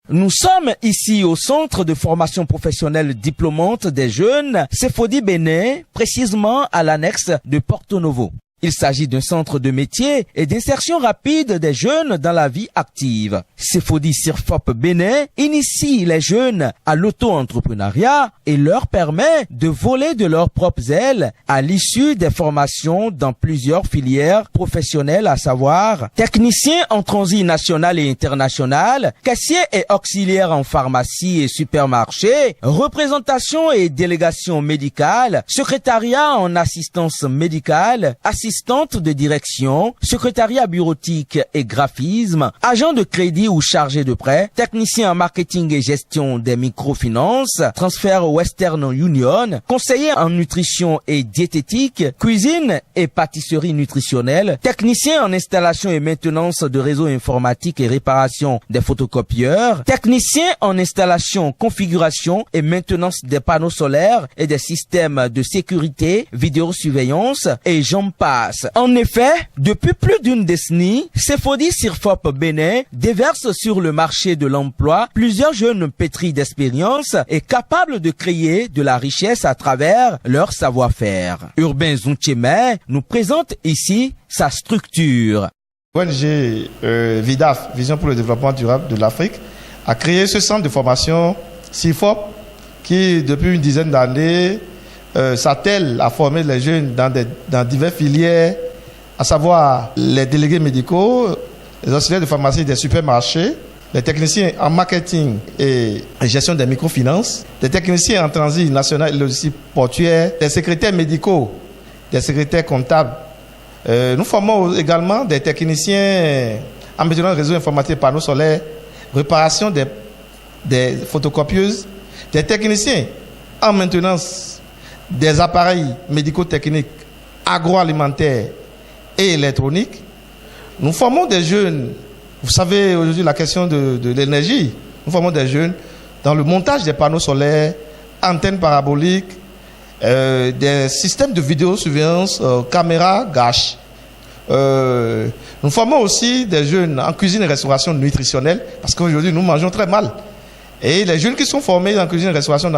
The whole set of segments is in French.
Nous sommes ici au centre de formation professionnelle diplômante des jeunes Sefodi Bénin, précisément à l'annexe de Porto Novo. Il s'agit d'un centre de métier et d'insertion rapide des jeunes dans la vie active. Sefodi Sirfop Bénin initie les jeunes à l'auto-entrepreneuriat et leur permet de voler de leurs propres ailes à l'issue des formations dans plusieurs filières professionnelles, à savoir technicien en transit national et international, caissier et auxiliaire en pharmacie et supermarché, représentation et délégation médicale, secrétariat en assistance médicale, assistante de direction, secrétariat bureautique et graphisme, agent de crédit ou chargé de prêt, technicien en marketing et gestion des microfinances, transfert Western Union, conseiller en nutrition et diététique, cuisine et pâtisserie nutritionnelle, technicien en installation et maintenance de réseaux informatiques et réparation des photocopieurs, technicien en installation, configuration et maintenance des panneaux solaires et des systèmes de sécurité, vidéosurveillance et j'en passe. En effet, depuis plus d'une décennie, Sefodi Sirfop Bénin déverse sur le marché de l'emploi plusieurs jeunes pétris d'expérience et capables de créer de la richesse à travers leur savoir-faire. Urbain Zouncheme nous présente ici sa structure. ONG VIDAF, Vision pour le développement durable de l'Afrique, a créé ce centre de formation Sirfop qui, depuis une dizaine d'années, s'attelle à former les jeunes dans diverses filières, à savoir les délégués médicaux, les auxiliaires de pharmacie des supermarchés, les techniciens en marketing et gestion des microfinances, les techniciens en transit national et logistique portuaire, les secrétaires médicaux, des secrétaires comptables. Nous formons également des techniciens en maintenance de réseaux informatiques, panneaux solaires, réparation des photocopieuses, des techniciens en maintenance des appareils médico-techniques, agroalimentaires et électroniques. Nous formons des jeunes, vous savez aujourd'hui la question de l'énergie, nous formons des jeunes dans le montage des panneaux solaires, antennes paraboliques, des systèmes de vidéosurveillance, caméras, gâches. Nous formons aussi des jeunes en cuisine et restauration nutritionnelle, parce qu'aujourd'hui nous mangeons très mal. Et les jeunes qui sont formés en cuisine et restauration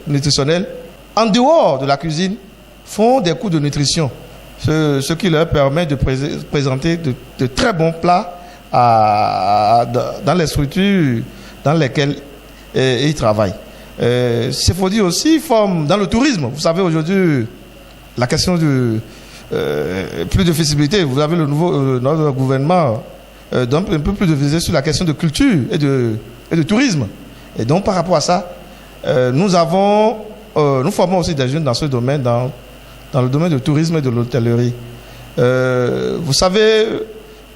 nutritionnelle, en dehors de la cuisine, font des cours de nutrition, ce qui leur permet de présenter de très bons plats dans les structures dans lesquelles ils travaillent. Sefodi aussi forme dans le tourisme. Vous savez aujourd'hui la question de plus de flexibilité. Vous avez notre gouvernement donne un peu plus de visibilité sur la question de culture et de tourisme. Et donc par rapport à ça, nous formons aussi des jeunes dans ce domaine, dans le domaine du tourisme et de l'hôtellerie. Vous savez,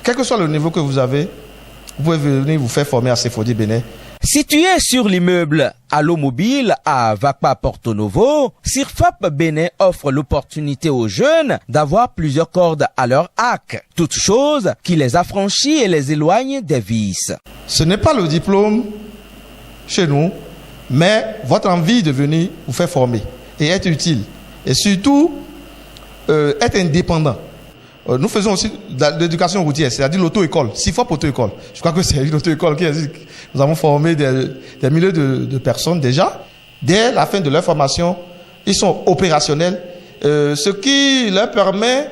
quel que soit le niveau que vous avez, vous pouvez venir vous faire former à Sefodi Bénin. Situé sur l'immeuble Allo Mobile à Vakpa Porto Novo, Sirfop Bénin offre l'opportunité aux jeunes d'avoir plusieurs cordes à leur arc, toute chose qui les affranchit et les éloigne des vices. Ce n'est pas le diplôme chez nous, mais votre envie de venir vous faire former et être utile. Et surtout, être indépendant. Nous faisons aussi de l'éducation routière, c'est-à-dire l'auto-école, Sirfop auto-école. Je crois que c'est une auto-école qui existe. Nous avons formé des milliers de personnes déjà. Dès la fin de leur formation, ils sont opérationnels, ce qui leur permet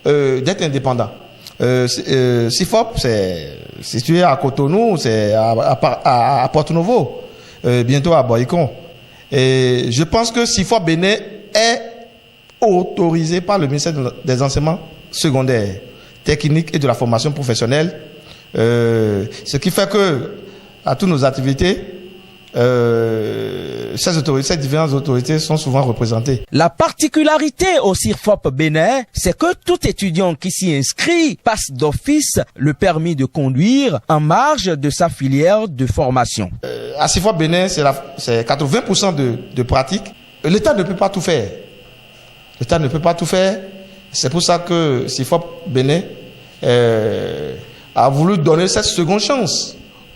d'être indépendants. Sirfop, c'est situé à Cotonou, c'est à Porto Novo. Bientôt à Boycon. Et je pense que Sirfop Bénin est autorisé par le ministère des enseignements secondaires, techniques et de la formation professionnelle. Ce qui fait que à toutes nos activités, ces différentes autorités sont souvent représentées. La particularité au Sirfop Bénin, c'est que tout étudiant qui s'y inscrit passe d'office le permis de conduire en marge de sa filière de formation. À Sirfop Bénin, c'est 80% de pratique. L'État ne peut pas tout faire. L'État ne peut pas tout faire. C'est pour ça que Sirfop Bénin a voulu donner cette seconde chance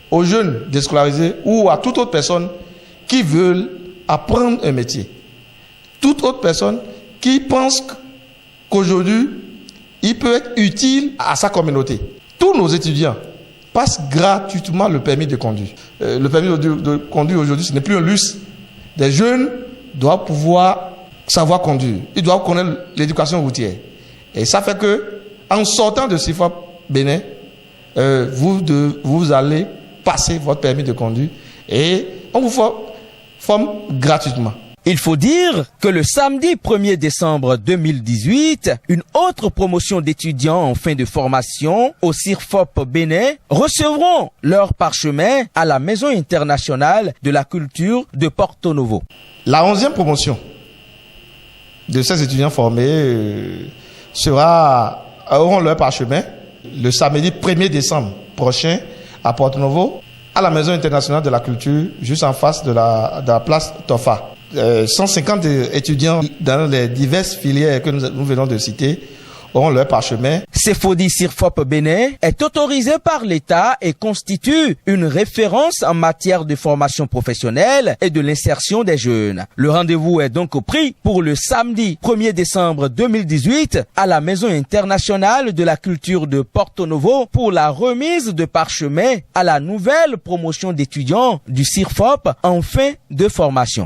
aux jeunes déscolarisés ou à toute autre personne qui veulent apprendre un métier. Toute autre personne qui pense qu'aujourd'hui, il peut être utile à sa communauté. Tous nos étudiants passent gratuitement le permis de conduire. Le permis de conduire aujourd'hui, ce n'est plus un luxe. Des jeunes doivent pouvoir savoir conduire. Ils doivent connaître l'éducation routière. Et ça fait que, en sortant de CIFOP Bénin, vous allez passer votre permis de conduire et on vous forme gratuitement. Il faut dire que le samedi 1er décembre 2018, une autre promotion d'étudiants en fin de formation au CIRFOP Bénin recevront leur parchemin à la Maison internationale de la culture de Porto Novo. La 11e promotion de ces étudiants formés auront leur parchemin le samedi 1er décembre prochain à Porto Novo, à la Maison internationale de la culture, juste en face de la place Tofa. 150 étudiants dans les diverses filières que nous venons de citer auront leur parchemin. CEFODI CIRFOP Bénin est autorisé par l'État et constitue une référence en matière de formation professionnelle et de l'insertion des jeunes. Le rendez-vous est donc pris pour le samedi 1er décembre 2018 à la Maison internationale de la culture de Porto Novo pour la remise de parchemin à la nouvelle promotion d'étudiants du CIRFOP en fin de formation.